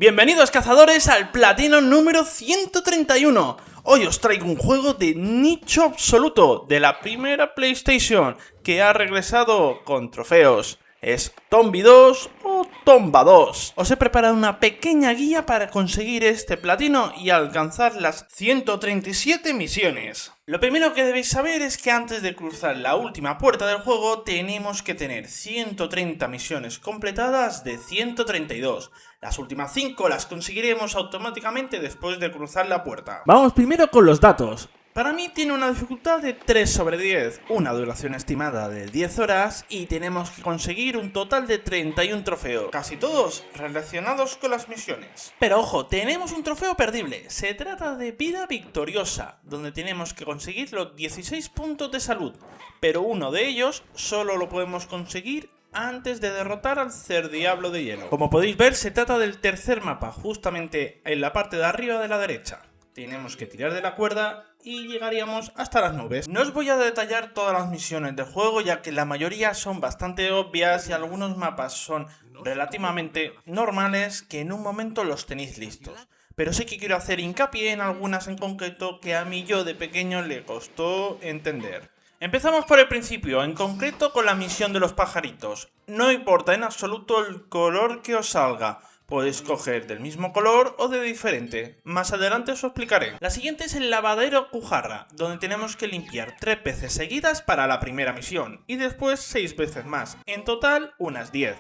Bienvenidos cazadores al platino número 131. Hoy os traigo un juego de nicho absoluto de la primera PlayStation que ha regresado con trofeos. ¿Es Tombi 2 o Tomba 2? Os he preparado una pequeña guía para conseguir este platino y alcanzar las 137 misiones. Lo primero que debéis saber es que antes de cruzar la última puerta del juego tenemos que tener 130 misiones completadas de 132. Las últimas 5 las conseguiremos automáticamente después de cruzar la puerta. Vamos primero con los datos. Para mí tiene una dificultad de 3 sobre 10, una duración estimada de 10 horas y tenemos que conseguir un total de 31 trofeos, casi todos relacionados con las misiones. Pero ojo, tenemos un trofeo perdible, se trata de vida victoriosa, donde tenemos que conseguir los 16 puntos de salud, pero uno de ellos solo lo podemos conseguir antes de derrotar al cerdiablo de hielo. Como podéis ver, se trata del tercer mapa, justamente en la parte de arriba de la derecha. Tenemos que tirar de la cuerda y llegaríamos hasta las nubes. No os voy a detallar todas las misiones del juego, ya que la mayoría son bastante obvias y algunos mapas son relativamente normales que en un momento los tenéis listos. Pero sí que quiero hacer hincapié en algunas en concreto que a mí de pequeño le costó entender. Empezamos por el principio, en concreto con la misión de los pajaritos. No importa en absoluto el color que os salga. Podéis coger del mismo color o de diferente. Más adelante os lo explicaré. La siguiente es el lavadero Kujarra, donde tenemos que limpiar 3 veces seguidas para la primera misión y después 6 veces más. En total, unas 10.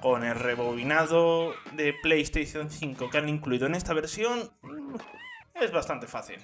Con el rebobinado de PlayStation 5 que han incluido en esta versión, es bastante fácil.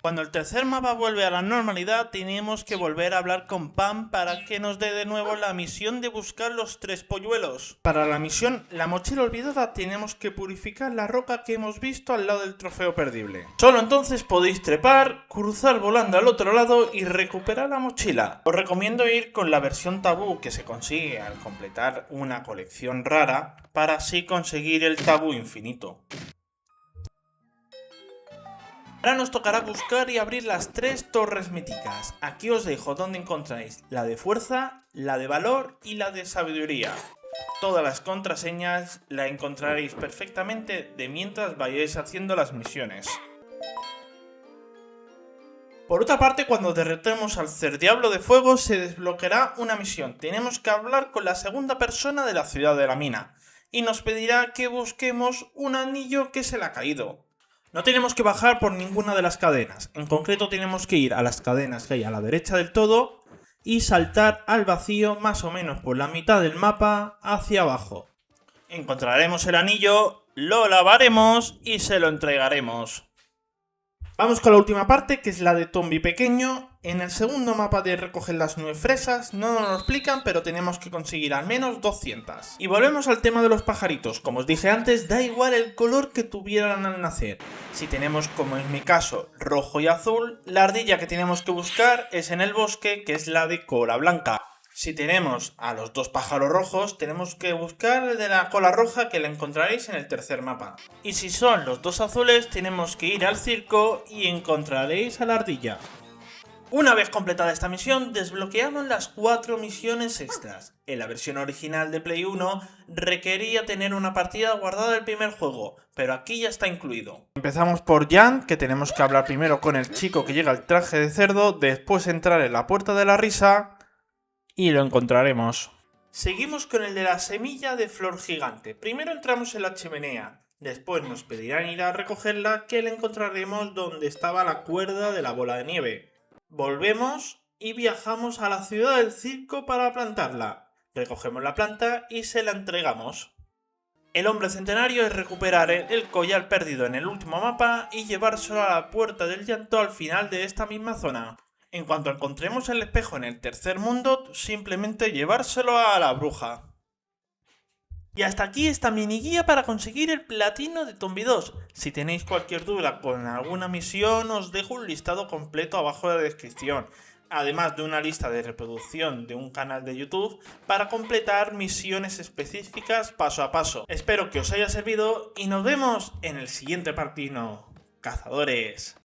Cuando el tercer mapa vuelve a la normalidad, tenemos que volver a hablar con Pam para que nos dé de nuevo la misión de buscar los 3 polluelos. Para la misión La Mochila Olvidada tenemos que purificar la roca que hemos visto al lado del trofeo perdible. Solo entonces podéis trepar, cruzar volando al otro lado y recuperar la mochila. Os recomiendo ir con la versión tabú que se consigue al completar una colección rara para así conseguir el tabú infinito. Ahora nos tocará buscar y abrir las 3 torres míticas. Aquí os dejo donde encontráis la de fuerza, la de valor y la de sabiduría. Todas las contraseñas las encontraréis perfectamente de mientras vayáis haciendo las misiones. Por otra parte, cuando derrotemos al cerdiablo de fuego se desbloqueará una misión. Tenemos que hablar con la segunda persona de la ciudad de la mina y nos pedirá que busquemos un anillo que se le ha caído. No tenemos que bajar por ninguna de las cadenas, en concreto tenemos que ir a las cadenas que hay a la derecha del todo y saltar al vacío más o menos por la mitad del mapa hacia abajo. Encontraremos el anillo, lo lavaremos y se lo entregaremos. Vamos con la última parte, que es la de Tombi pequeño. En el segundo mapa de recoger las 9 fresas, no nos lo explican, pero tenemos que conseguir al menos 200. Y volvemos al tema de los pajaritos. Como os dije antes, da igual el color que tuvieran al nacer. Si tenemos, como en mi caso, rojo y azul, la ardilla que tenemos que buscar es en el bosque, que es la de cola blanca. Si tenemos a los 2 pájaros rojos, tenemos que buscar el de la cola roja, que la encontraréis en el tercer mapa. Y si son los 2 azules, tenemos que ir al circo y encontraréis a la ardilla. Una vez completada esta misión, desbloqueamos las 4 misiones extras. En la versión original de Play 1 requería tener una partida guardada del primer juego, pero aquí ya está incluido. Empezamos por Jan, que tenemos que hablar primero con el chico que llega al traje de cerdo, después entrar en la puerta de la risa y lo encontraremos. Seguimos con el de la semilla de flor gigante. Primero entramos en la chimenea, después nos pedirán ir a recogerla, que la encontraremos donde estaba la cuerda de la bola de nieve. Volvemos y viajamos a la ciudad del circo para plantarla. Recogemos la planta y se la entregamos. El hombre centenario es recuperar el collar perdido en el último mapa y llevárselo a la puerta del llanto al final de esta misma zona. En cuanto encontremos el espejo en el tercer mundo, simplemente llevárselo a la bruja. Y hasta aquí esta mini guía para conseguir el platino de Tombi 2. Si tenéis cualquier duda con alguna misión, os dejo un listado completo abajo de la descripción, además de una lista de reproducción de un canal de YouTube para completar misiones específicas paso a paso. Espero que os haya servido y nos vemos en el siguiente platino, cazadores.